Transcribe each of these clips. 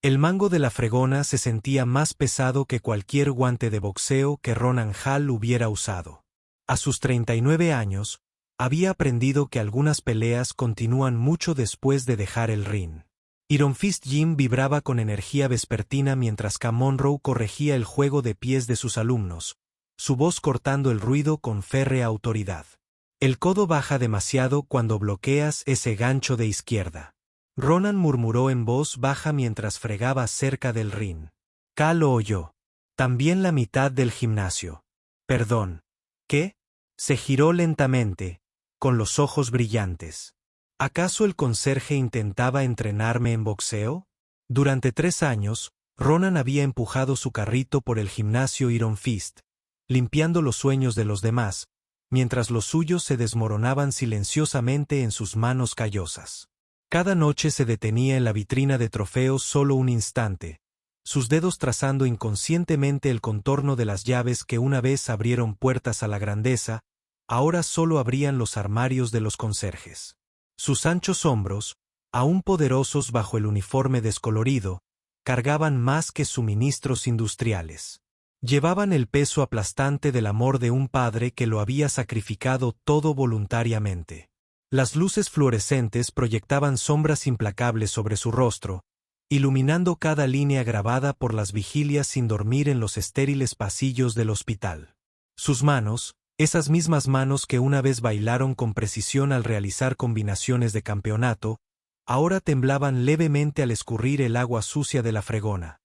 El mango de la fregona se sentía más pesado que cualquier guante de boxeo que Ronan Hall hubiera usado. A sus 39 años, había aprendido que algunas peleas continúan mucho después de dejar el ring. Iron Fist Gym vibraba con energía vespertina mientras K. Monroe corregía el juego de pies de sus alumnos, su voz cortando el ruido con férrea autoridad. El codo baja demasiado cuando bloqueas ese gancho de izquierda. Ronan murmuró en voz baja mientras fregaba cerca del ring. K. lo oyó. También la mitad del gimnasio. Perdón. ¿Qué? Se giró lentamente, con los ojos brillantes. ¿Acaso el conserje intentaba entrenarme en boxeo? Durante 3 años, Ronan había empujado su carrito por el gimnasio Iron Fist, limpiando los sueños de los demás, mientras los suyos se desmoronaban silenciosamente en sus manos callosas. Cada noche se detenía en la vitrina de trofeos solo un instante, sus dedos trazando inconscientemente el contorno de las llaves que una vez abrieron puertas a la grandeza, ahora solo abrían los armarios de los conserjes. Sus anchos hombros, aún poderosos bajo el uniforme descolorido, cargaban más que suministros industriales. Llevaban el peso aplastante del amor de un padre que lo había sacrificado todo voluntariamente. Las luces fluorescentes proyectaban sombras implacables sobre su rostro, iluminando cada línea grabada por las vigilias sin dormir en los estériles pasillos del hospital. Sus manos, esas mismas manos que una vez bailaron con precisión al realizar combinaciones de campeonato, ahora temblaban levemente al escurrir el agua sucia de la fregona.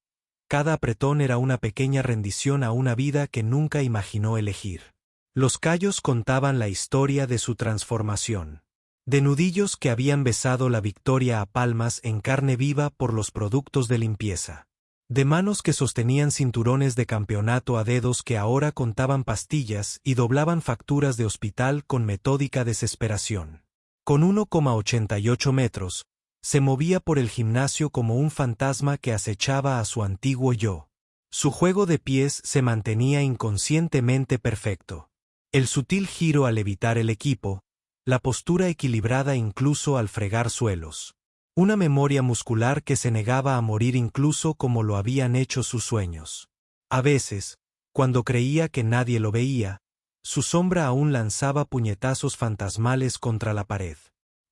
Cada apretón era una pequeña rendición a una vida que nunca imaginó elegir. Los callos contaban la historia de su transformación. De nudillos que habían besado la victoria a palmas en carne viva por los productos de limpieza. De manos que sostenían cinturones de campeonato a dedos que ahora contaban pastillas y doblaban facturas de hospital con metódica desesperación. Con 1,88 metros, se movía por el gimnasio como un fantasma que acechaba a su antiguo yo. Su juego de pies se mantenía inconscientemente perfecto. El sutil giro al evitar el equipo, la postura equilibrada incluso al fregar suelos. Una memoria muscular que se negaba a morir incluso como lo habían hecho sus sueños. A veces, cuando creía que nadie lo veía, su sombra aún lanzaba puñetazos fantasmales contra la pared.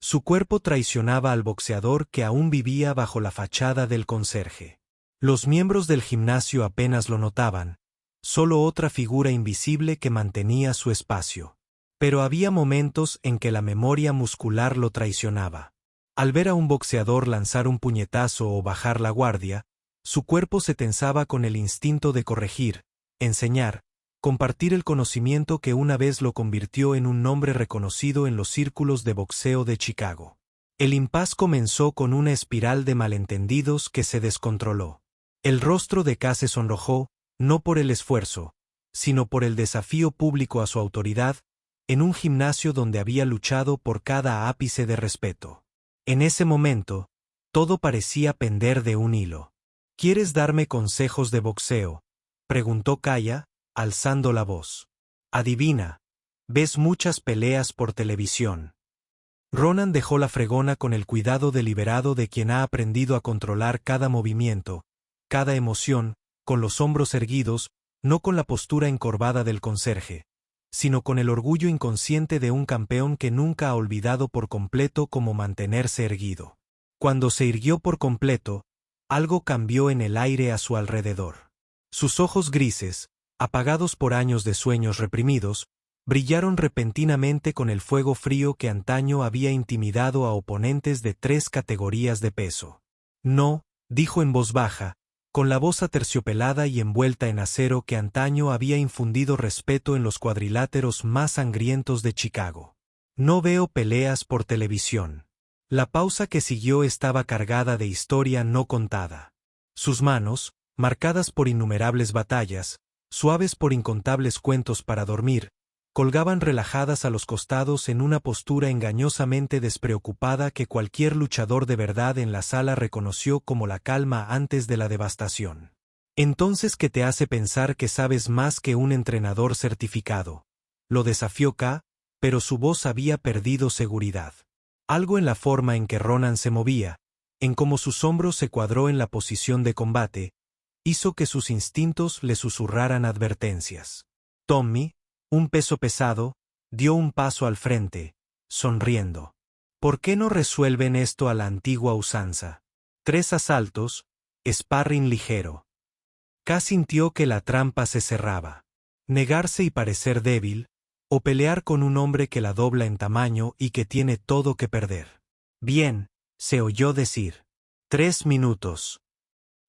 Su cuerpo traicionaba al boxeador que aún vivía bajo la fachada del conserje. Los miembros del gimnasio apenas lo notaban, solo otra figura invisible que mantenía su espacio. Pero había momentos en que la memoria muscular lo traicionaba. Al ver a un boxeador lanzar un puñetazo o bajar la guardia, su cuerpo se tensaba con el instinto de corregir, enseñar, compartir el conocimiento que una vez lo convirtió en un nombre reconocido en los círculos de boxeo de Chicago. El impas comenzó con una espiral de malentendidos que se descontroló. El rostro de K se sonrojó, no por el esfuerzo, sino por el desafío público a su autoridad, en un gimnasio donde había luchado por cada ápice de respeto. En ese momento, todo parecía pender de un hilo. ¿Quieres darme consejos de boxeo?, preguntó Kaya, alzando la voz. Adivina, ves muchas peleas por televisión. Ronan dejó la fregona con el cuidado deliberado de quien ha aprendido a controlar cada movimiento, cada emoción, con los hombros erguidos, no con la postura encorvada del conserje, sino con el orgullo inconsciente de un campeón que nunca ha olvidado por completo cómo mantenerse erguido. Cuando se irguió por completo, algo cambió en el aire a su alrededor. Sus ojos grises, apagados por años de sueños reprimidos, brillaron repentinamente con el fuego frío que antaño había intimidado a oponentes de 3 categorías de peso. No, dijo en voz baja, con la voz aterciopelada y envuelta en acero que antaño había infundido respeto en los cuadriláteros más sangrientos de Chicago. No veo peleas por televisión. La pausa que siguió estaba cargada de historia no contada. Sus manos, marcadas por innumerables batallas, suaves por incontables cuentos para dormir, colgaban relajadas a los costados en una postura engañosamente despreocupada que cualquier luchador de verdad en la sala reconoció como la calma antes de la devastación. Entonces, ¿qué te hace pensar que sabes más que un entrenador certificado? Lo desafió K, pero su voz había perdido seguridad. Algo en la forma en que Ronan se movía, en cómo sus hombros se cuadró en la posición de combate, hizo que sus instintos le susurraran advertencias. Tommy, un peso pesado, dio un paso al frente, sonriendo. ¿Por qué no resuelven esto a la antigua usanza? 3 asaltos, sparring ligero. K sintió que la trampa se cerraba. Negarse y parecer débil, o pelear con un hombre que la dobla en tamaño y que tiene todo que perder. Bien, se oyó decir. 3 minutos.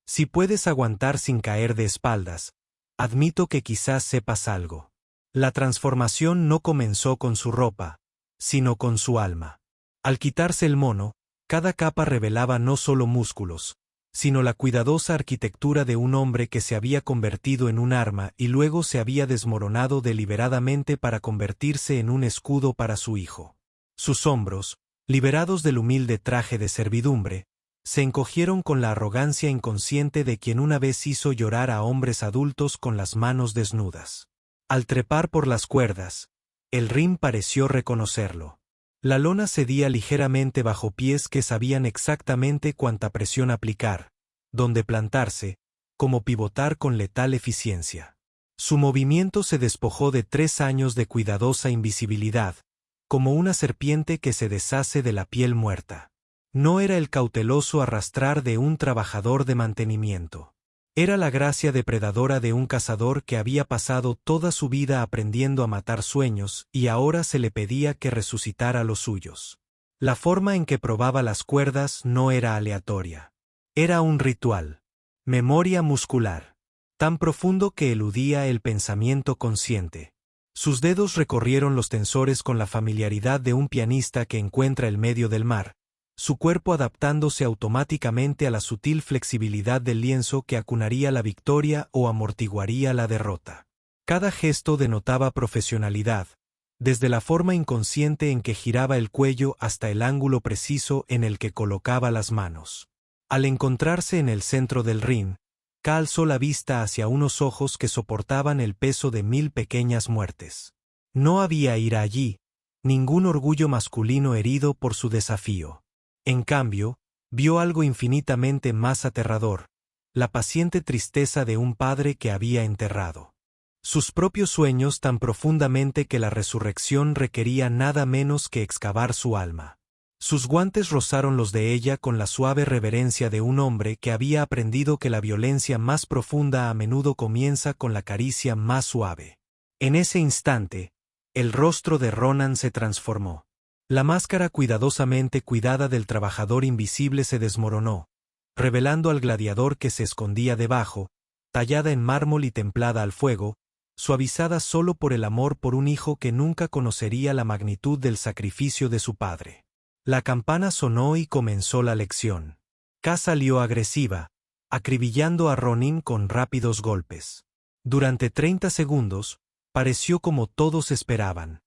Si puedes aguantar sin caer de espaldas, admito que quizás sepas algo. La transformación no comenzó con su ropa, sino con su alma. Al quitarse el mono, cada capa revelaba no solo músculos, sino la cuidadosa arquitectura de un hombre que se había convertido en un arma y luego se había desmoronado deliberadamente para convertirse en un escudo para su hijo. Sus hombros, liberados del humilde traje de servidumbre, se encogieron con la arrogancia inconsciente de quien una vez hizo llorar a hombres adultos con las manos desnudas. Al trepar por las cuerdas, el ring pareció reconocerlo. La lona cedía ligeramente bajo pies que sabían exactamente cuánta presión aplicar, dónde plantarse, cómo pivotar con letal eficiencia. Su movimiento se despojó de 3 años de cuidadosa invisibilidad, como una serpiente que se deshace de la piel muerta. No era el cauteloso arrastrar de un trabajador de mantenimiento. Era la gracia depredadora de un cazador que había pasado toda su vida aprendiendo a matar sueños y ahora se le pedía que resucitara los suyos. La forma en que probaba las cuerdas no era aleatoria. Era un ritual. Memoria muscular. Tan profundo que eludía el pensamiento consciente. Sus dedos recorrieron los tensores con la familiaridad de un pianista que encuentra el medio del mar, su cuerpo adaptándose automáticamente a la sutil flexibilidad del lienzo que acunaría la victoria o amortiguaría la derrota. Cada gesto denotaba profesionalidad, desde la forma inconsciente en que giraba el cuello hasta el ángulo preciso en el que colocaba las manos. Al encontrarse en el centro del ring, K alzó la vista hacia unos ojos que soportaban el peso de 1000 pequeñas muertes. No había ira allí, ningún orgullo masculino herido por su desafío. En cambio, vio algo infinitamente más aterrador, la paciente tristeza de un padre que había enterrado sus propios sueños tan profundamente que la resurrección requería nada menos que excavar su alma. Sus guantes rozaron los de ella con la suave reverencia de un hombre que había aprendido que la violencia más profunda a menudo comienza con la caricia más suave. En ese instante, el rostro de Ronan se transformó. La máscara cuidadosamente cuidada del trabajador invisible se desmoronó, revelando al gladiador que se escondía debajo, tallada en mármol y templada al fuego, suavizada solo por el amor por un hijo que nunca conocería la magnitud del sacrificio de su padre. La campana sonó y comenzó la lección. K salió agresiva, acribillando a Ronin con rápidos golpes. Durante 30 segundos, pareció como todos esperaban.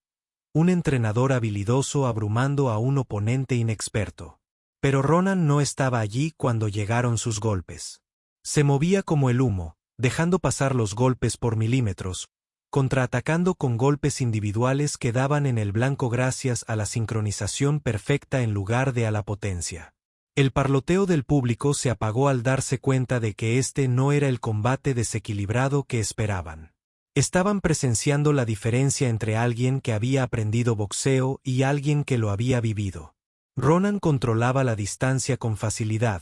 Un entrenador habilidoso abrumando a un oponente inexperto. Pero Ronan no estaba allí cuando llegaron sus golpes. Se movía como el humo, dejando pasar los golpes por milímetros, contraatacando con golpes individuales que daban en el blanco gracias a la sincronización perfecta en lugar de a la potencia. El parloteo del público se apagó al darse cuenta de que este no era el combate desequilibrado que esperaban. Estaban presenciando la diferencia entre alguien que había aprendido boxeo y alguien que lo había vivido. Ronan controlaba la distancia con facilidad,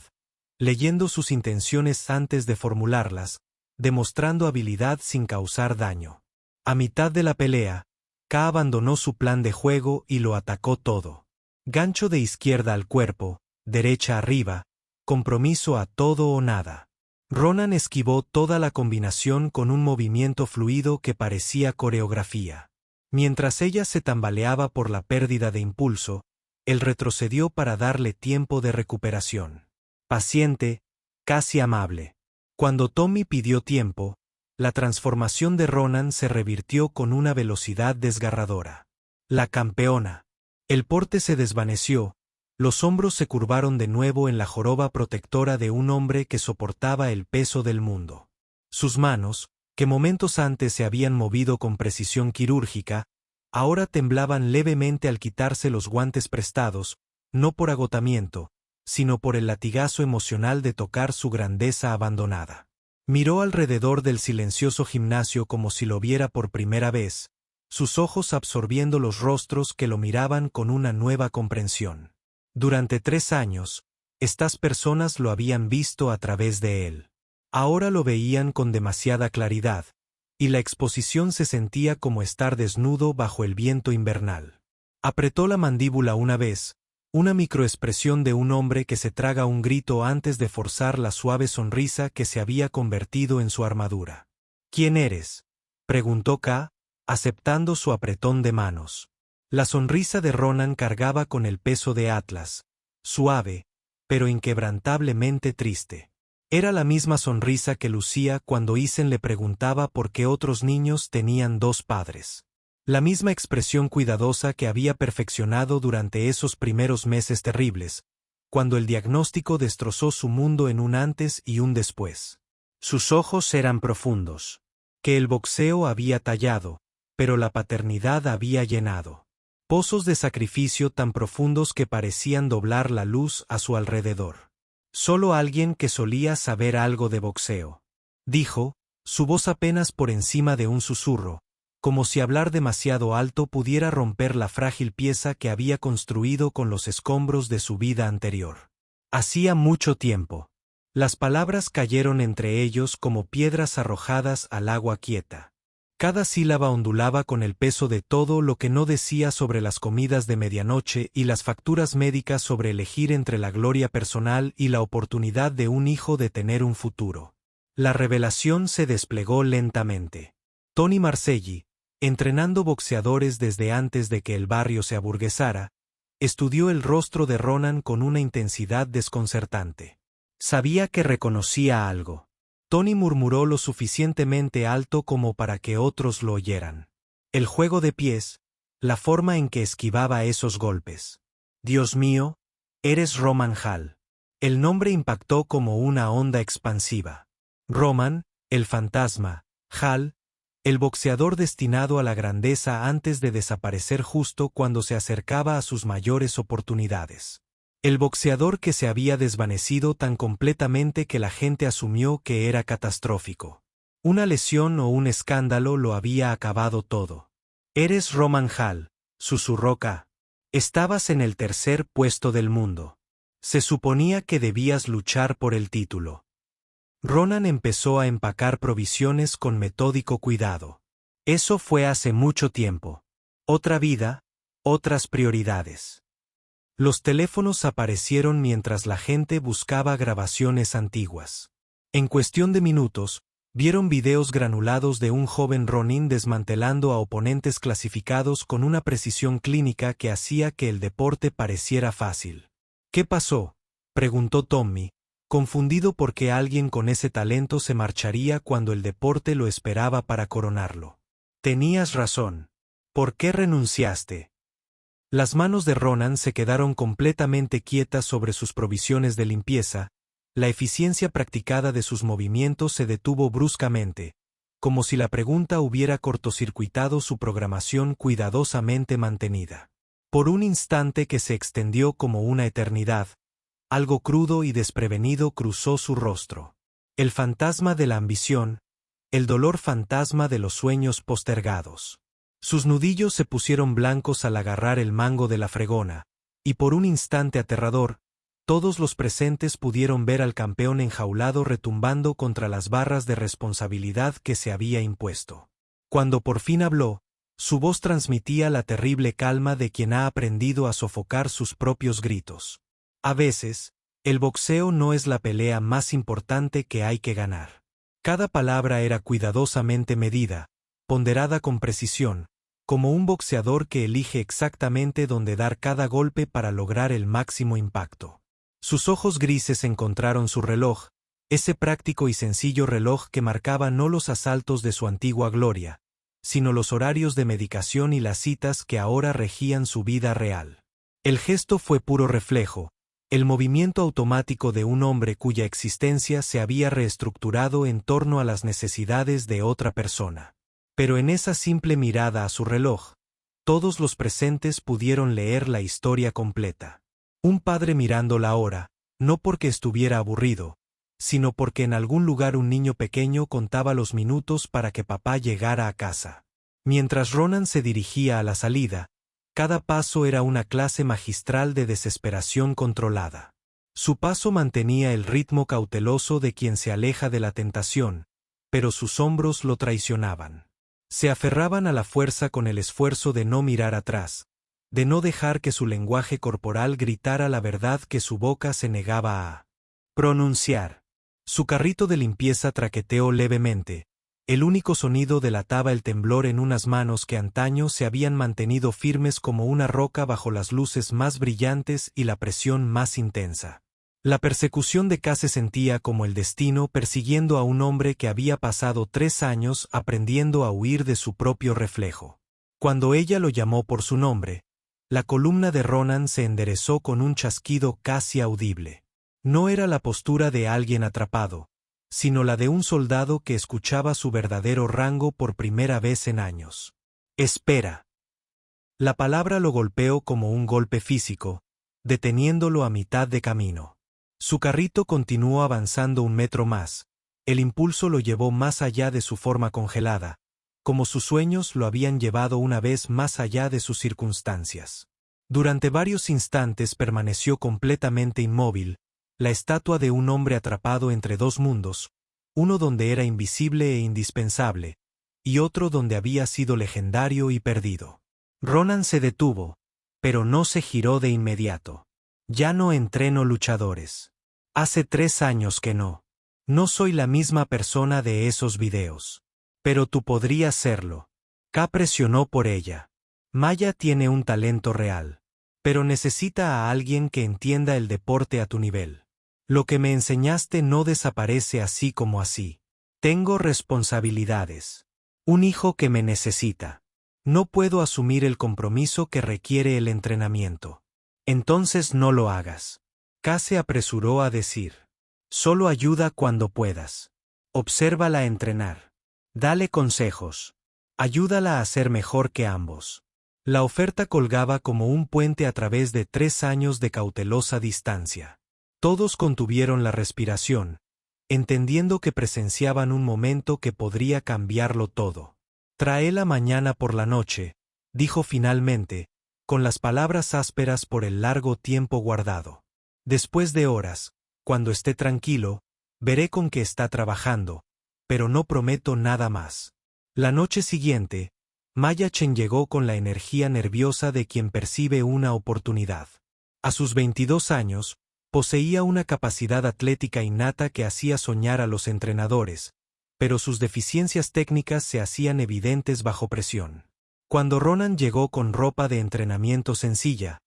leyendo sus intenciones antes de formularlas, demostrando habilidad sin causar daño. A mitad de la pelea, K abandonó su plan de juego y lo atacó todo. Gancho de izquierda al cuerpo, derecha arriba, compromiso a todo o nada. Ronan esquivó toda la combinación con un movimiento fluido que parecía coreografía. Mientras ella se tambaleaba por la pérdida de impulso, él retrocedió para darle tiempo de recuperación. Paciente, casi amable. Cuando Tommy pidió tiempo, la transformación de Ronan se revirtió con una velocidad desgarradora. La campeona. El porte se desvaneció, los hombros se curvaron de nuevo en la joroba protectora de un hombre que soportaba el peso del mundo. Sus manos, que momentos antes se habían movido con precisión quirúrgica, ahora temblaban levemente al quitarse los guantes prestados, no por agotamiento, sino por el latigazo emocional de tocar su grandeza abandonada. Miró alrededor del silencioso gimnasio como si lo viera por primera vez, sus ojos absorbiendo los rostros que lo miraban con una nueva comprensión. Durante 3 años, estas personas lo habían visto a través de él. Ahora lo veían con demasiada claridad, y la exposición se sentía como estar desnudo bajo el viento invernal. Apretó la mandíbula una vez, una microexpresión de un hombre que se traga un grito antes de forzar la suave sonrisa que se había convertido en su armadura. ¿Quién eres?, preguntó K, aceptando su apretón de manos. La sonrisa de Ronan cargaba con el peso de Atlas, suave, pero inquebrantablemente triste. Era la misma sonrisa que lucía cuando Isen le preguntaba por qué otros niños tenían 2 padres. La misma expresión cuidadosa que había perfeccionado durante esos primeros meses terribles, cuando el diagnóstico destrozó su mundo en un antes y un después. Sus ojos eran profundos, que el boxeo había tallado, pero la paternidad había llenado. Pozos de sacrificio tan profundos que parecían doblar la luz a su alrededor. Solo alguien que solía saber algo de boxeo, dijo, su voz apenas por encima de un susurro, como si hablar demasiado alto pudiera romper la frágil pieza que había construido con los escombros de su vida anterior. Hacía mucho tiempo. Las palabras cayeron entre ellos como piedras arrojadas al agua quieta. Cada sílaba ondulaba con el peso de todo lo que no decía sobre las comidas de medianoche y las facturas médicas sobre elegir entre la gloria personal y la oportunidad de un hijo de tener un futuro. La revelación se desplegó lentamente. Tony Marcelli, entrenando boxeadores desde antes de que el barrio se aburguesara, estudió el rostro de Ronan con una intensidad desconcertante. Sabía que reconocía algo. Tony murmuró lo suficientemente alto como para que otros lo oyeran. El juego de pies, la forma en que esquivaba esos golpes. Dios mío, eres Roman Hall. El nombre impactó como una onda expansiva. Roman, el fantasma, Hall, el boxeador destinado a la grandeza antes de desaparecer justo cuando se acercaba a sus mayores oportunidades. El boxeador que se había desvanecido tan completamente que la gente asumió que era catastrófico. Una lesión o un escándalo lo había acabado todo. Eres Roman Hall, susurró K. Estabas en el 3er puesto del mundo. Se suponía que debías luchar por el título. Ronan empezó a empacar provisiones con metódico cuidado. Eso fue hace mucho tiempo. Otra vida, otras prioridades. Los teléfonos aparecieron mientras la gente buscaba grabaciones antiguas. En cuestión de minutos, vieron videos granulados de un joven Ronin desmantelando a oponentes clasificados con una precisión clínica que hacía que el deporte pareciera fácil. ¿Qué pasó?, preguntó Tommy, confundido porque alguien con ese talento se marcharía cuando el deporte lo esperaba para coronarlo. Tenías razón. ¿Por qué renunciaste? Las manos de Ronan se quedaron completamente quietas sobre sus provisiones de limpieza, la eficiencia practicada de sus movimientos se detuvo bruscamente, como si la pregunta hubiera cortocircuitado su programación cuidadosamente mantenida. Por un instante que se extendió como una eternidad, algo crudo y desprevenido cruzó su rostro. El fantasma de la ambición, el dolor fantasma de los sueños postergados. Sus nudillos se pusieron blancos al agarrar el mango de la fregona, y por un instante aterrador, todos los presentes pudieron ver al campeón enjaulado retumbando contra las barras de responsabilidad que se había impuesto. Cuando por fin habló, su voz transmitía la terrible calma de quien ha aprendido a sofocar sus propios gritos. A veces, el boxeo no es la pelea más importante que hay que ganar. Cada palabra era cuidadosamente medida, ponderada con precisión, como un boxeador que elige exactamente dónde dar cada golpe para lograr el máximo impacto. Sus ojos grises encontraron su reloj, ese práctico y sencillo reloj que marcaba no los asaltos de su antigua gloria, sino los horarios de medicación y las citas que ahora regían su vida real. El gesto fue puro reflejo, el movimiento automático de un hombre cuya existencia se había reestructurado en torno a las necesidades de otra persona. Pero en esa simple mirada a su reloj, todos los presentes pudieron leer la historia completa. Un padre mirando la hora, no porque estuviera aburrido, sino porque en algún lugar un niño pequeño contaba los minutos para que papá llegara a casa. Mientras Ronan se dirigía a la salida, cada paso era una clase magistral de desesperación controlada. Su paso mantenía el ritmo cauteloso de quien se aleja de la tentación, pero sus hombros lo traicionaban. Se aferraban a la fuerza con el esfuerzo de no mirar atrás, de no dejar que su lenguaje corporal gritara la verdad que su boca se negaba a pronunciar. Su carrito de limpieza traqueteó levemente. El único sonido delataba el temblor en unas manos que antaño se habían mantenido firmes como una roca bajo las luces más brillantes y la presión más intensa. La persecución de K se sentía como el destino persiguiendo a un hombre que había pasado 3 años aprendiendo a huir de su propio reflejo. Cuando ella lo llamó por su nombre, la columna de Ronan se enderezó con un chasquido casi audible. No era la postura de alguien atrapado, sino la de un soldado que escuchaba su verdadero rango por primera vez en años. Espera. La palabra lo golpeó como un golpe físico, deteniéndolo a mitad de camino. Su carrito continuó avanzando 1 metro más. El impulso lo llevó más allá de su forma congelada, como sus sueños lo habían llevado una vez más allá de sus circunstancias. Durante varios instantes permaneció completamente inmóvil, la estatua de un hombre atrapado entre 2 mundos, uno donde era invisible e indispensable, y otro donde había sido legendario y perdido. Ronan se detuvo, pero no se giró de inmediato. Ya no entreno luchadores. Hace 3 años que no. No soy la misma persona de esos videos. Pero tú podrías serlo. K presionó por ella. Maya tiene un talento real. Pero necesita a alguien que entienda el deporte a tu nivel. Lo que me enseñaste no desaparece así como así. Tengo responsabilidades. Un hijo que me necesita. No puedo asumir el compromiso que requiere el entrenamiento. Entonces no lo hagas. K se apresuró a decir. Solo ayuda cuando puedas. Obsérvala entrenar. Dale consejos. Ayúdala a ser mejor que ambos. La oferta colgaba como un puente a través de 3 años de cautelosa distancia. Todos contuvieron la respiración, entendiendo que presenciaban un momento que podría cambiarlo todo. Tráela mañana por la noche, dijo finalmente, con las palabras ásperas por el largo tiempo guardado. Después de horas, cuando esté tranquilo, veré con qué está trabajando, pero no prometo nada más. La noche siguiente, Maya Chen llegó con la energía nerviosa de quien percibe una oportunidad. A sus 22 años, poseía una capacidad atlética innata que hacía soñar a los entrenadores, pero sus deficiencias técnicas se hacían evidentes bajo presión. Cuando Ronan llegó con ropa de entrenamiento sencilla,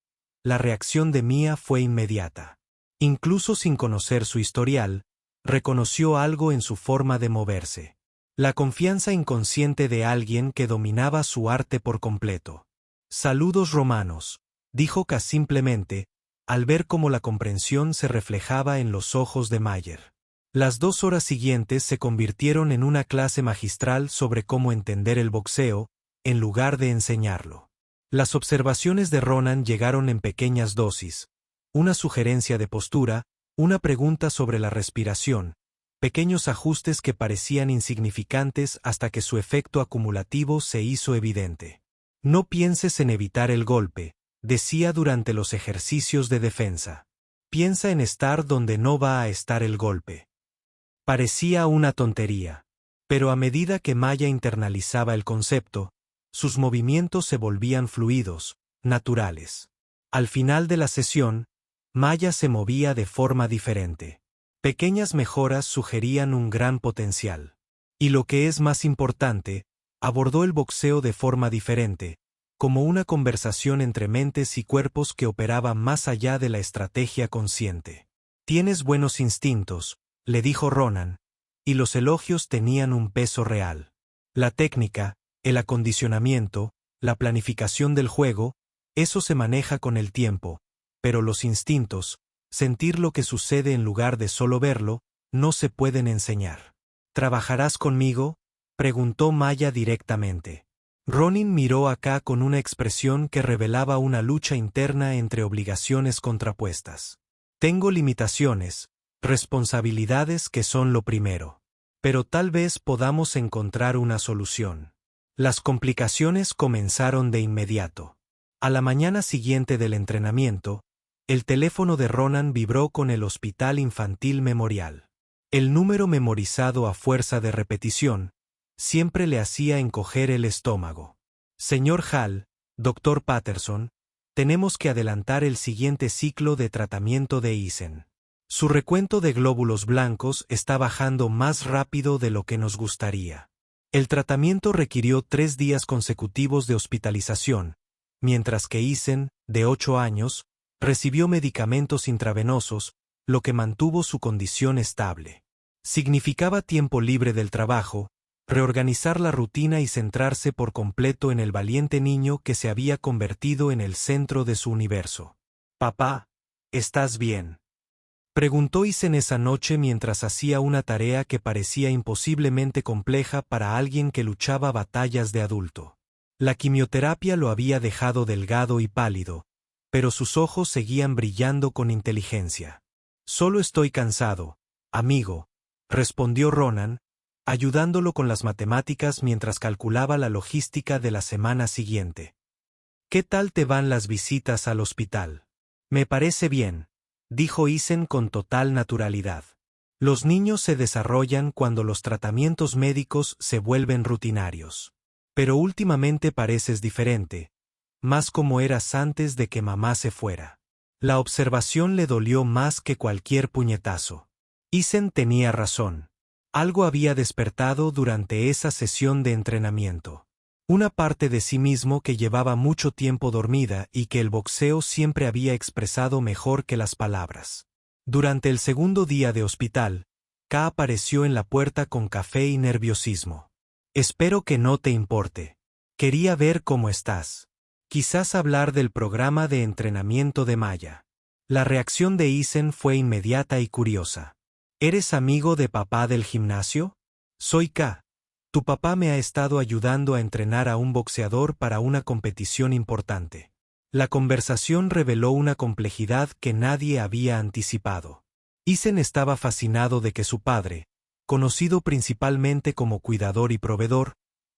la reacción de Mia fue inmediata. Incluso sin conocer su historial, reconoció algo en su forma de moverse. La confianza inconsciente de alguien que dominaba su arte por completo. Saludos romanos, dijo K simplemente, al ver cómo la comprensión se reflejaba en los ojos de Mayer. Las 2 horas siguientes se convirtieron en una clase magistral sobre cómo entender el boxeo, en lugar de enseñarlo. Las observaciones de Ronan llegaron en pequeñas dosis, una sugerencia de postura, una pregunta sobre la respiración, pequeños ajustes que parecían insignificantes hasta que su efecto acumulativo se hizo evidente. No pienses en evitar el golpe, decía durante los ejercicios de defensa. Piensa en estar donde no va a estar el golpe. Parecía una tontería, pero a medida que Maya internalizaba el concepto, sus movimientos se volvían fluidos, naturales. Al final de la sesión, Maya se movía de forma diferente. Pequeñas mejoras sugerían un gran potencial. Y lo que es más importante, abordó el boxeo de forma diferente, como una conversación entre mentes y cuerpos que operaba más allá de la estrategia consciente. Tienes buenos instintos, le dijo Ronan, y los elogios tenían un peso real. La técnica, el acondicionamiento, la planificación del juego, eso se maneja con el tiempo, pero los instintos, sentir lo que sucede en lugar de solo verlo, no se pueden enseñar. ¿Trabajarás conmigo?, preguntó Maya directamente. Ronin miró a K con una expresión que revelaba una lucha interna entre obligaciones contrapuestas. Tengo limitaciones, responsabilidades que son lo primero. Pero tal vez podamos encontrar una solución. Las complicaciones comenzaron de inmediato. A la mañana siguiente del entrenamiento, el teléfono de Ronan vibró con el Hospital Infantil Memorial. El número memorizado a fuerza de repetición siempre le hacía encoger el estómago. Señor Hall, Dr. Patterson, tenemos que adelantar el siguiente ciclo de tratamiento de Eisen. Su recuento de glóbulos blancos está bajando más rápido de lo que nos gustaría. El tratamiento requirió 3 días consecutivos de hospitalización, mientras que Eisen, de 8 años, recibió medicamentos intravenosos, lo que mantuvo su condición estable. Significaba tiempo libre del trabajo, reorganizar la rutina y centrarse por completo en el valiente niño que se había convertido en el centro de su universo. «Papá, ¿estás bien?», preguntó Eisen esa noche mientras hacía una tarea que parecía imposiblemente compleja para alguien que luchaba batallas de adulto. La quimioterapia lo había dejado delgado y pálido, pero sus ojos seguían brillando con inteligencia. «Solo estoy cansado, amigo», respondió Ronan, ayudándolo con las matemáticas mientras calculaba la logística de la semana siguiente. «¿Qué tal te van las visitas al hospital?». «Me parece bien», dijo Eisen con total naturalidad. Los niños se desarrollan cuando los tratamientos médicos se vuelven rutinarios. Pero últimamente pareces diferente, más como eras antes de que mamá se fuera. La observación le dolió más que cualquier puñetazo. Eisen tenía razón. Algo había despertado durante esa sesión de entrenamiento. Una parte de sí mismo que llevaba mucho tiempo dormida y que el boxeo siempre había expresado mejor que las palabras. Durante el segundo día de hospital, K apareció en la puerta con café y nerviosismo. «Espero que no te importe. Quería ver cómo estás. Quizás hablar del programa de entrenamiento de Maya». La reacción de Eisen fue inmediata y curiosa. «¿Eres amigo de papá del gimnasio?». «Soy K. Tu papá me ha estado ayudando a entrenar a un boxeador para una competición importante». La conversación reveló una complejidad que nadie había anticipado. Eisen estaba fascinado de que su padre, conocido principalmente como cuidador y proveedor,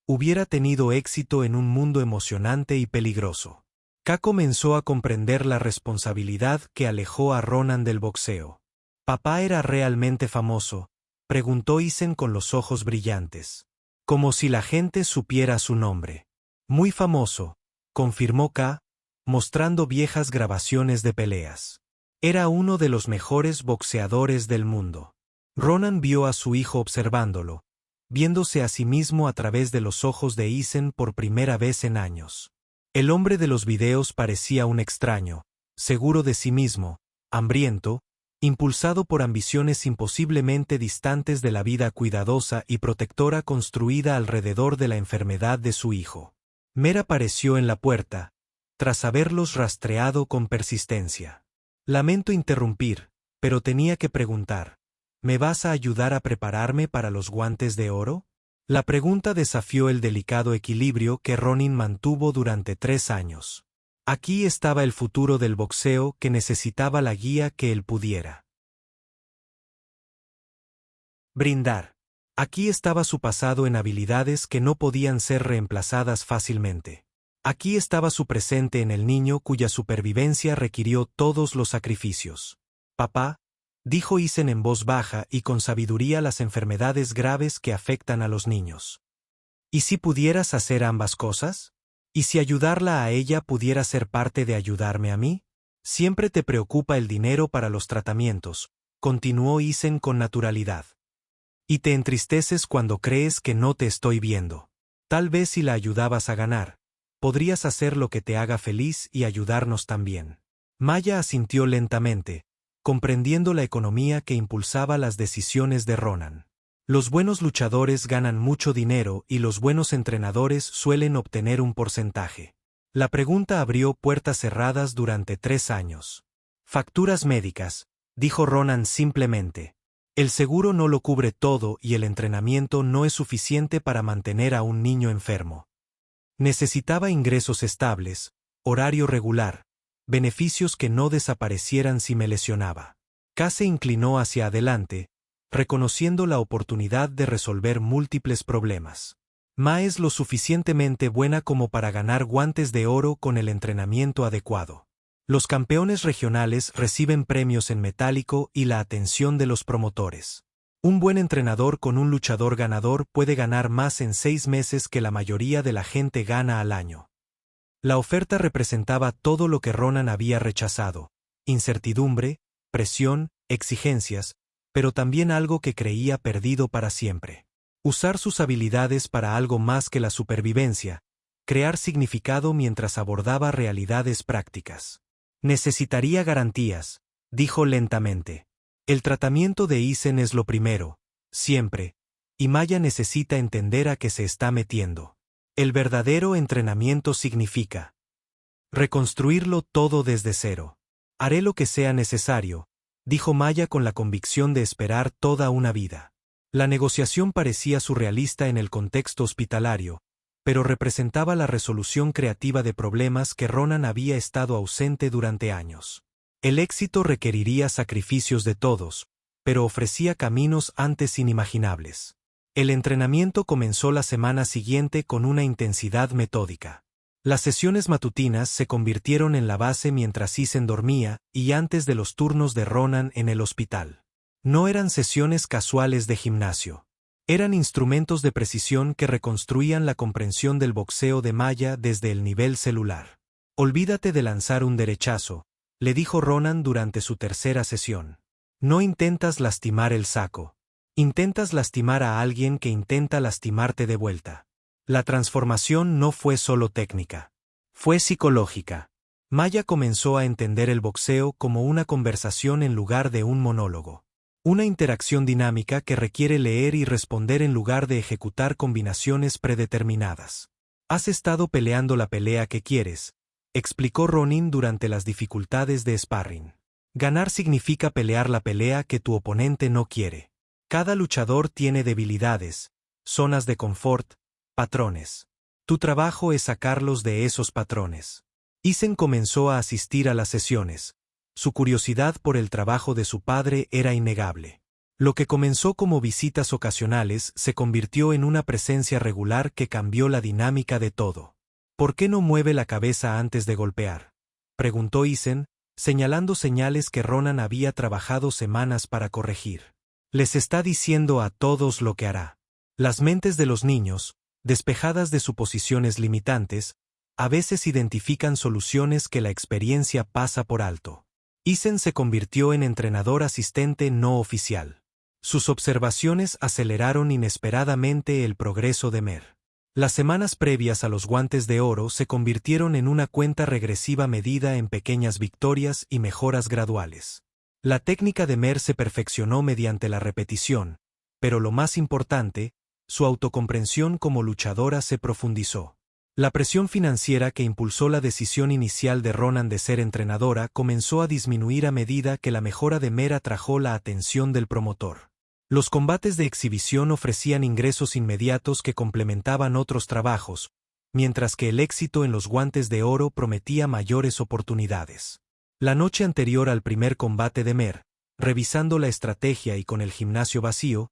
hubiera tenido éxito en un mundo emocionante y peligroso. K comenzó a comprender la responsabilidad que alejó a Ronan del boxeo. «¿Papá era realmente famoso?», preguntó Eisen con los ojos brillantes. «Como si la gente supiera su nombre». «Muy famoso», confirmó K, mostrando viejas grabaciones de peleas. «Era uno de los mejores boxeadores del mundo». Ronan vio a su hijo observándolo, viéndose a sí mismo a través de los ojos de Eisen por primera vez en años. El hombre de los videos parecía un extraño, seguro de sí mismo, hambriento, impulsado por ambiciones imposiblemente distantes de la vida cuidadosa y protectora construida alrededor de la enfermedad de su hijo. Mer apareció en la puerta, tras haberlos rastreado con persistencia. «Lamento interrumpir, pero tenía que preguntar, ¿me vas a ayudar a prepararme para los guantes de oro?». La pregunta desafió el delicado equilibrio que Ronin mantuvo durante 3 años. Aquí estaba el futuro del boxeo que necesitaba la guía que él pudiera brindar. Aquí estaba su pasado en habilidades que no podían ser reemplazadas fácilmente. Aquí estaba su presente en el niño cuya supervivencia requirió todos los sacrificios. «Papá», dijo Eisen en voz baja y con sabiduría, las enfermedades graves que afectan a los niños. «¿Y si pudieras hacer ambas cosas? ¿Y si ayudarla a ella pudiera ser parte de ayudarme a mí? Siempre te preocupa el dinero para los tratamientos», continuó Eisen con naturalidad. «Y te entristeces cuando crees que no te estoy viendo. Tal vez si la ayudabas a ganar, podrías hacer lo que te haga feliz y ayudarnos también». Maya asintió lentamente, comprendiendo la economía que impulsaba las decisiones de Ronan. Los buenos luchadores ganan mucho dinero y los buenos entrenadores suelen obtener un porcentaje. La pregunta abrió puertas cerradas durante 3 años. «Facturas médicas», dijo Ronan simplemente. «El seguro no lo cubre todo y el entrenamiento no es suficiente para mantener a un niño enfermo. Necesitaba ingresos estables, horario regular, beneficios que no desaparecieran si me lesionaba. K se inclinó hacia adelante, reconociendo la oportunidad de resolver múltiples problemas. Ma es lo suficientemente buena como para ganar guantes de oro con el entrenamiento adecuado. Los campeones regionales reciben premios en metálico y la atención de los promotores. Un buen entrenador con un luchador ganador puede ganar más en 6 meses que la mayoría de la gente gana al año. La oferta representaba todo lo que Ronan había rechazado: incertidumbre, presión, exigencias, pero también algo que creía perdido para siempre. Usar sus habilidades para algo más que la supervivencia, crear significado mientras abordaba realidades prácticas. Necesitaría garantías, dijo lentamente. El tratamiento de Isen es lo primero, siempre, y Maya necesita entender a qué se está metiendo. El verdadero entrenamiento significa reconstruirlo todo desde cero. Haré lo que sea necesario, dijo Maya con la convicción de esperar toda una vida. La negociación parecía surrealista en el contexto hospitalario, pero representaba la resolución creativa de problemas que Ronan había estado ausente durante años. El éxito requeriría sacrificios de todos, pero ofrecía caminos antes inimaginables. El entrenamiento comenzó la semana siguiente con una intensidad metódica. Las sesiones matutinas se convirtieron en la base mientras Isen dormía y antes de los turnos de Ronan en el hospital. No eran sesiones casuales de gimnasio. Eran instrumentos de precisión que reconstruían la comprensión del boxeo de Maya desde el nivel celular. Olvídate de lanzar un derechazo, le dijo Ronan durante su tercera sesión. No intentas lastimar el saco. Intentas lastimar a alguien que intenta lastimarte de vuelta. La transformación no fue solo técnica. Fue psicológica. Maya comenzó a entender el boxeo como una conversación en lugar de un monólogo. Una interacción dinámica que requiere leer y responder en lugar de ejecutar combinaciones predeterminadas. Has estado peleando la pelea que quieres, explicó Ronin durante las dificultades de sparring. Ganar significa pelear la pelea que tu oponente no quiere. Cada luchador tiene debilidades, zonas de confort, patrones. Tu trabajo es sacarlos de esos patrones. Isen comenzó a asistir a las sesiones. Su curiosidad por el trabajo de su padre era innegable. Lo que comenzó como visitas ocasionales se convirtió en una presencia regular que cambió la dinámica de todo. ¿Por qué no mueve la cabeza antes de golpear?, preguntó Isen, señalando señales que Ronan había trabajado semanas para corregir. Les está diciendo a todos lo que hará. Las mentes de los niños, despejadas de suposiciones limitantes, a veces identifican soluciones que la experiencia pasa por alto. Isen se convirtió en entrenador asistente no oficial. Sus observaciones aceleraron inesperadamente el progreso de Mer. Las semanas previas a los guantes de oro se convirtieron en una cuenta regresiva medida en pequeñas victorias y mejoras graduales. La técnica de Mer se perfeccionó mediante la repetición, pero lo más importante, su autocomprensión como luchadora se profundizó. La presión financiera que impulsó la decisión inicial de Ronan de ser entrenadora comenzó a disminuir a medida que la mejora de Mer atrajo la atención del promotor. Los combates de exhibición ofrecían ingresos inmediatos que complementaban otros trabajos, mientras que el éxito en los guantes de oro prometía mayores oportunidades. La noche anterior al primer combate de Mer, revisando la estrategia y con el gimnasio vacío,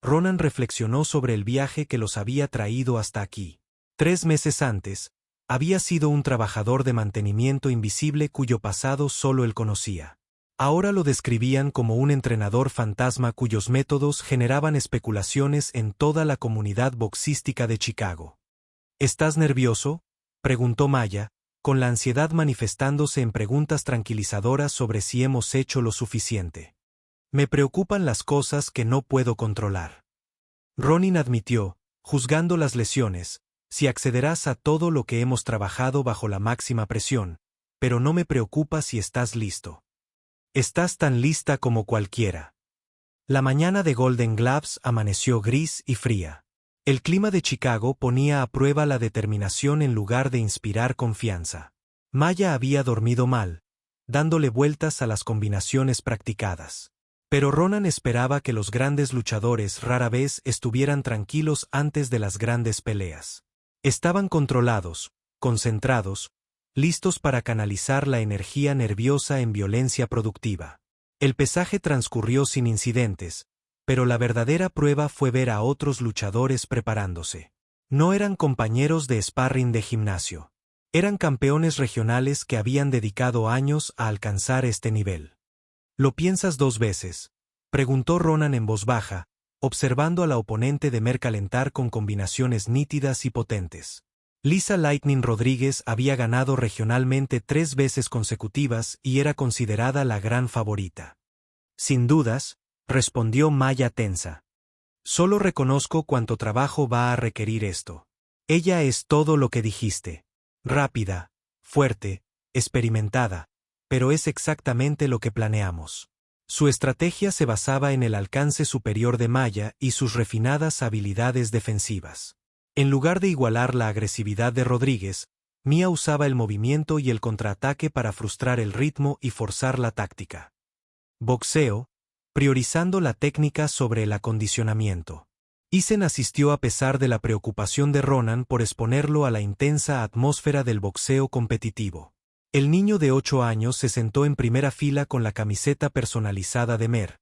Ronan reflexionó sobre el viaje que los había traído hasta aquí. 3 meses antes, había sido un trabajador de mantenimiento invisible cuyo pasado solo él conocía. Ahora lo describían como un entrenador fantasma cuyos métodos generaban especulaciones en toda la comunidad boxística de Chicago. ¿Estás nervioso?, preguntó Maya, con la ansiedad manifestándose en preguntas tranquilizadoras sobre si hemos hecho lo suficiente. Me preocupan las cosas que no puedo controlar. Ronin admitió, juzgando las lesiones, si accederás a todo lo que hemos trabajado bajo la máxima presión, pero no me preocupa si estás listo. Estás tan lista como cualquiera. La mañana de Golden Gloves amaneció gris y fría. El clima de Chicago ponía a prueba la determinación en lugar de inspirar confianza. Maya había dormido mal, dándole vueltas a las combinaciones practicadas. Pero Ronan esperaba que los grandes luchadores rara vez estuvieran tranquilos antes de las grandes peleas. Estaban controlados, concentrados, listos para canalizar la energía nerviosa en violencia productiva. El pesaje transcurrió sin incidentes, pero la verdadera prueba fue ver a otros luchadores preparándose. No eran compañeros de sparring de gimnasio. Eran campeones regionales que habían dedicado años a alcanzar este nivel. ¿Lo piensas dos veces?, preguntó Ronan en voz baja, observando a la oponente de Mer calentar con combinaciones nítidas y potentes. Lisa Lightning Rodríguez había ganado regionalmente 3 veces consecutivas y era considerada la gran favorita. Sin dudas, respondió Maya tensa. Solo reconozco cuánto trabajo va a requerir esto. Ella es todo lo que dijiste. Rápida, fuerte, experimentada, pero es exactamente lo que planeamos. Su estrategia se basaba en el alcance superior de Maya y sus refinadas habilidades defensivas. En lugar de igualar la agresividad de Rodríguez, Mia usaba el movimiento y el contraataque para frustrar el ritmo y forzar la táctica. Boxeo, priorizando la técnica sobre el acondicionamiento. Isen asistió a pesar de la preocupación de Ronan por exponerlo a la intensa atmósfera del boxeo competitivo. El niño de 8 años se sentó en primera fila con la camiseta personalizada de Mer,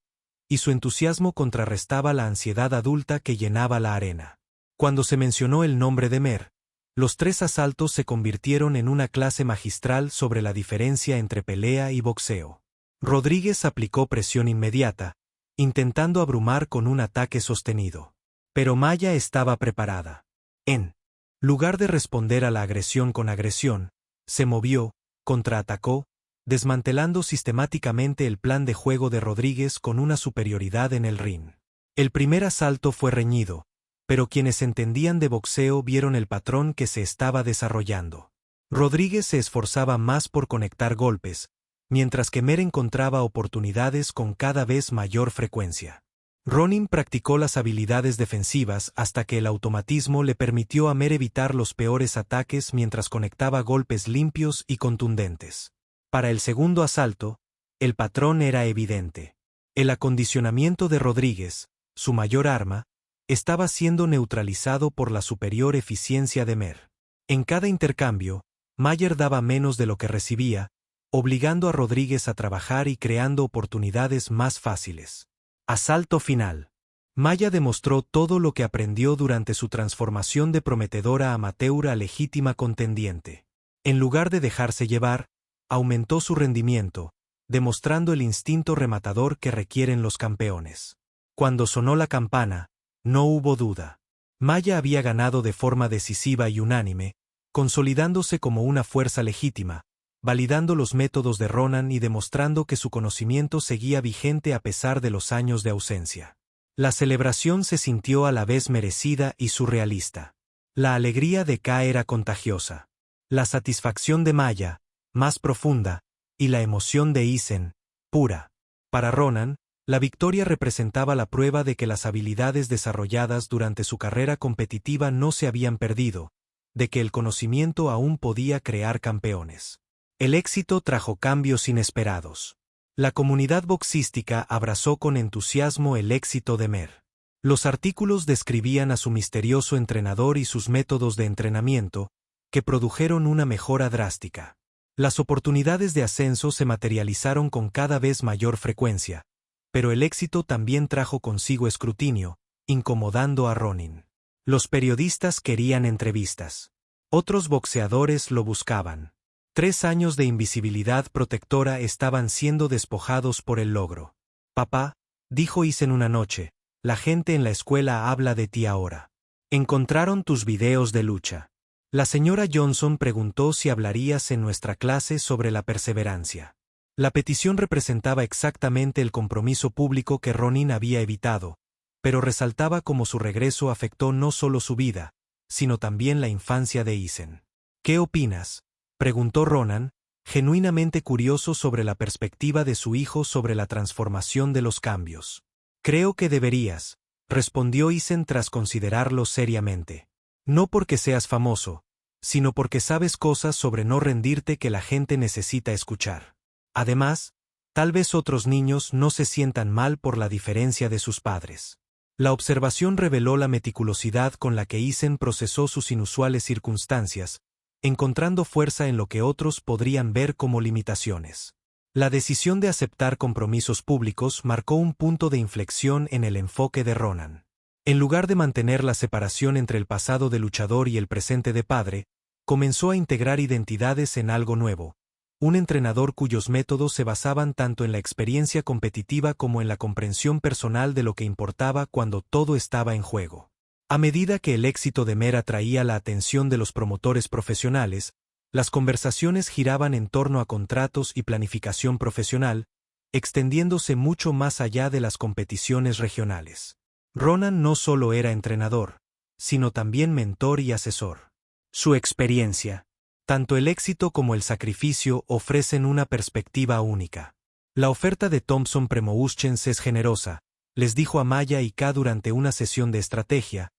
y su entusiasmo contrarrestaba la ansiedad adulta que llenaba la arena. Cuando se mencionó el nombre de Mer, los 3 asaltos se convirtieron en una clase magistral sobre la diferencia entre pelea y boxeo. Rodríguez aplicó presión inmediata, intentando abrumar con un ataque sostenido. Pero Maya estaba preparada. En lugar de responder a la agresión con agresión, se movió, contraatacó, desmantelando sistemáticamente el plan de juego de Rodríguez con una superioridad en el ring. El primer asalto fue reñido, pero quienes entendían de boxeo vieron el patrón que se estaba desarrollando. Rodríguez se esforzaba más por conectar golpes, mientras que Mer encontraba oportunidades con cada vez mayor frecuencia. Ronin practicó las habilidades defensivas hasta que el automatismo le permitió a Mer evitar los peores ataques mientras conectaba golpes limpios y contundentes. Para el segundo asalto, el patrón era evidente. El acondicionamiento de Rodríguez, su mayor arma, estaba siendo neutralizado por la superior eficiencia de Mer. En cada intercambio, Mayer daba menos de lo que recibía, obligando a Rodríguez a trabajar y creando oportunidades más fáciles. Asalto final. Maya demostró todo lo que aprendió durante su transformación de prometedora amateur a legítima contendiente. En lugar de dejarse llevar, aumentó su rendimiento, demostrando el instinto rematador que requieren los campeones. Cuando sonó la campana, no hubo duda. Maya había ganado de forma decisiva y unánime, consolidándose como una fuerza legítima, validando los métodos de Ronan y demostrando que su conocimiento seguía vigente a pesar de los años de ausencia. La celebración se sintió a la vez merecida y surrealista. La alegría de K era contagiosa. La satisfacción de Maya, más profunda, y la emoción de Isen, pura. Para Ronan, la victoria representaba la prueba de que las habilidades desarrolladas durante su carrera competitiva no se habían perdido, de que el conocimiento aún podía crear campeones. El éxito trajo cambios inesperados. La comunidad boxística abrazó con entusiasmo el éxito de Mer. Los artículos describían a su misterioso entrenador y sus métodos de entrenamiento, que produjeron una mejora drástica. Las oportunidades de ascenso se materializaron con cada vez mayor frecuencia, pero el éxito también trajo consigo escrutinio, incomodando a Ronin. Los periodistas querían entrevistas. Otros boxeadores lo buscaban. 3 años de invisibilidad protectora estaban siendo despojados por el logro. Papá, dijo Isen una noche, la gente en la escuela habla de ti ahora. Encontraron tus videos de lucha. La señora Johnson preguntó si hablarías en nuestra clase sobre la perseverancia. La petición representaba exactamente el compromiso público que Ronin había evitado, pero resaltaba cómo su regreso afectó no solo su vida, sino también la infancia de Isen. ¿Qué opinas?, preguntó Ronan, genuinamente curioso sobre la perspectiva de su hijo sobre la transformación de los cambios. Creo que deberías, respondió Isen tras considerarlo seriamente. No porque seas famoso, sino porque sabes cosas sobre no rendirte que la gente necesita escuchar. Además, tal vez otros niños no se sientan mal por la diferencia de sus padres. La observación reveló la meticulosidad con la que Isen procesó sus inusuales circunstancias, encontrando fuerza en lo que otros podrían ver como limitaciones. La decisión de aceptar compromisos públicos marcó un punto de inflexión en el enfoque de Ronan. En lugar de mantener la separación entre el pasado de luchador y el presente de padre, comenzó a integrar identidades en algo nuevo, un entrenador cuyos métodos se basaban tanto en la experiencia competitiva como en la comprensión personal de lo que importaba cuando todo estaba en juego. A medida que el éxito de Mer atraía la atención de los promotores profesionales, las conversaciones giraban en torno a contratos y planificación profesional, extendiéndose mucho más allá de las competiciones regionales. Ronan no solo era entrenador, sino también mentor y asesor. Su experiencia, tanto el éxito como el sacrificio ofrecen una perspectiva única. La oferta de Thompson Premoustions es generosa, les dijo a Maya y K durante una sesión de estrategia,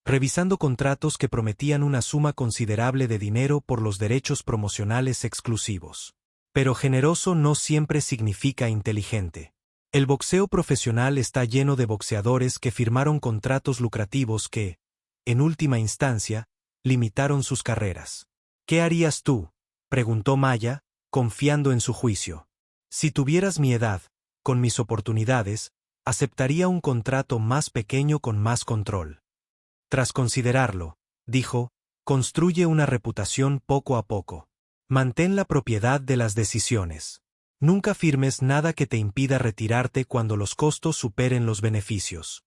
revisando contratos que prometían una suma considerable de dinero por los derechos promocionales exclusivos. Pero generoso no siempre significa inteligente. El boxeo profesional está lleno de boxeadores que firmaron contratos lucrativos que, en última instancia, limitaron sus carreras. ¿Qué harías tú?, preguntó Maya, confiando en su juicio. Si tuvieras mi edad, con mis oportunidades, aceptaría un contrato más pequeño con más control. Tras considerarlo, dijo, construye una reputación poco a poco. Mantén la propiedad de las decisiones. Nunca firmes nada que te impida retirarte cuando los costos superen los beneficios.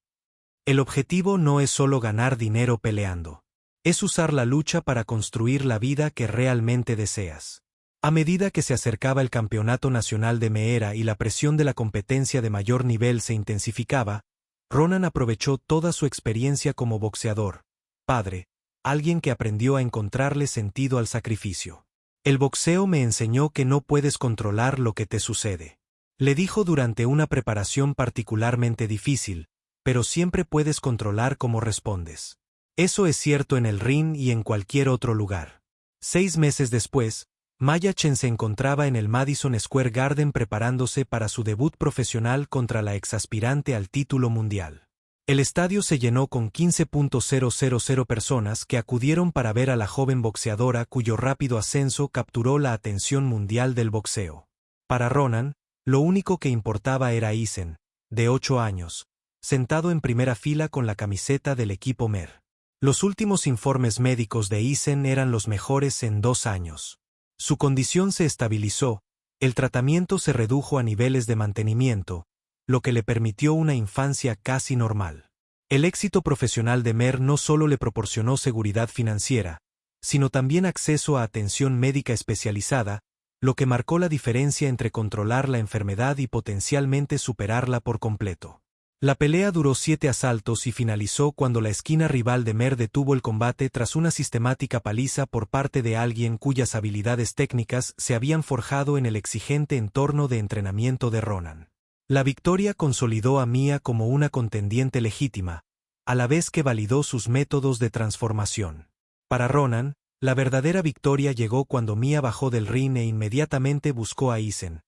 El objetivo no es solo ganar dinero peleando. Es usar la lucha para construir la vida que realmente deseas. A medida que se acercaba el campeonato nacional de Meera y la presión de la competencia de mayor nivel se intensificaba, Ronan aprovechó toda su experiencia como boxeador, padre, alguien que aprendió a encontrarle sentido al sacrificio. El boxeo me enseñó que no puedes controlar lo que te sucede. Le dijo durante una preparación particularmente difícil, pero siempre puedes controlar cómo respondes. Eso es cierto en el ring y en cualquier otro lugar. 6 meses después, Maya Chen se encontraba en el Madison Square Garden preparándose para su debut profesional contra la exaspirante al título mundial. El estadio se llenó con 15,000 personas que acudieron para ver a la joven boxeadora cuyo rápido ascenso capturó la atención mundial del boxeo. Para Ronan, lo único que importaba era Eisen, de 8 años, sentado en primera fila con la camiseta del equipo Mer. Los últimos informes médicos de Eisen eran los mejores en 2 años. Su condición se estabilizó, el tratamiento se redujo a niveles de mantenimiento, lo que le permitió una infancia casi normal. El éxito profesional de Mer no solo le proporcionó seguridad financiera, sino también acceso a atención médica especializada, lo que marcó la diferencia entre controlar la enfermedad y potencialmente superarla por completo. La pelea duró 7 asaltos y finalizó cuando la esquina rival de Mer detuvo el combate tras una sistemática paliza por parte de alguien cuyas habilidades técnicas se habían forjado en el exigente entorno de entrenamiento de Ronan. La victoria consolidó a Mia como una contendiente legítima, a la vez que validó sus métodos de transformación. Para Ronan, la verdadera victoria llegó cuando Mia bajó del ring e inmediatamente buscó a Eisen,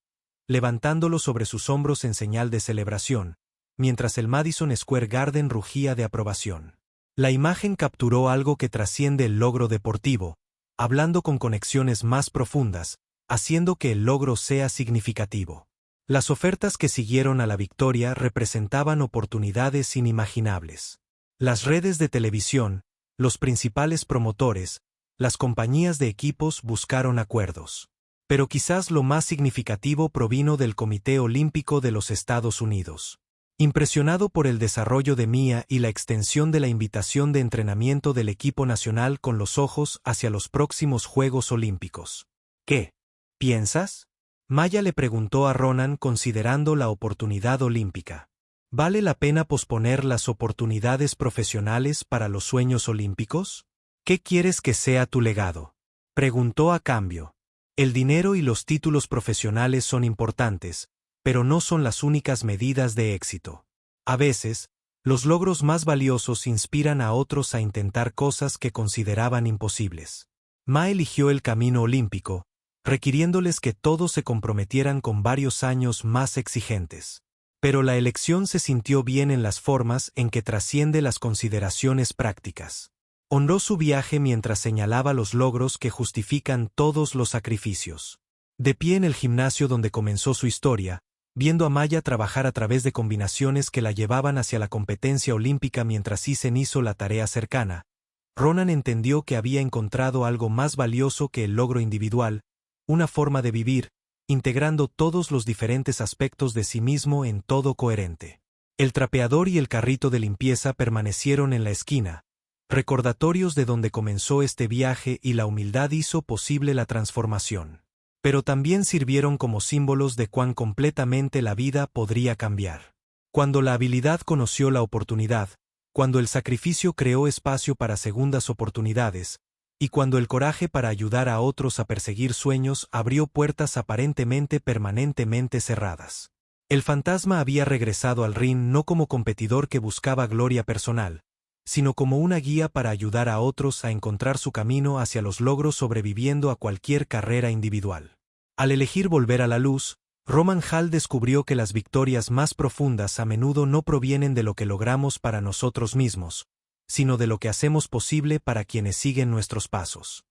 levantándolo sobre sus hombros en señal de celebración, mientras el Madison Square Garden rugía de aprobación. La imagen capturó algo que trasciende el logro deportivo, hablando con conexiones más profundas, haciendo que el logro sea significativo. Las ofertas que siguieron a la victoria representaban oportunidades inimaginables. Las redes de televisión, los principales promotores, las compañías de equipos buscaron acuerdos. Pero quizás lo más significativo provino del Comité Olímpico de los Estados Unidos. Impresionado por el desarrollo de Mia y la extensión de la invitación de entrenamiento del equipo nacional con los ojos hacia los próximos Juegos Olímpicos. ¿Qué piensas?, Maya le preguntó a Ronan considerando la oportunidad olímpica. ¿Vale la pena posponer las oportunidades profesionales para los sueños olímpicos? ¿Qué quieres que sea tu legado?, preguntó a cambio. El dinero y los títulos profesionales son importantes, pero no son las únicas medidas de éxito. A veces, los logros más valiosos inspiran a otros a intentar cosas que consideraban imposibles. Ma eligió el camino olímpico, requiriéndoles que todos se comprometieran con varios años más exigentes. Pero la elección se sintió bien en las formas en que trasciende las consideraciones prácticas. Honró su viaje mientras señalaba los logros que justifican todos los sacrificios. De pie en el gimnasio donde comenzó su historia, viendo a Maya trabajar a través de combinaciones que la llevaban hacia la competencia olímpica mientras Isen hizo la tarea cercana, Ronan entendió que había encontrado algo más valioso que el logro individual, una forma de vivir, integrando todos los diferentes aspectos de sí mismo en todo coherente. El trapeador y el carrito de limpieza permanecieron en la esquina, recordatorios de donde comenzó este viaje y la humildad hizo posible la transformación. Pero también sirvieron como símbolos de cuán completamente la vida podría cambiar. Cuando la habilidad conoció la oportunidad, cuando el sacrificio creó espacio para segundas oportunidades, y cuando el coraje para ayudar a otros a perseguir sueños abrió puertas aparentemente permanentemente cerradas. El fantasma había regresado al ring no como competidor que buscaba gloria personal, sino como una guía para ayudar a otros a encontrar su camino hacia los logros sobreviviendo a cualquier carrera individual. Al elegir volver a la luz, Roman Hall descubrió que las victorias más profundas a menudo no provienen de lo que logramos para nosotros mismos, sino de lo que hacemos posible para quienes siguen nuestros pasos.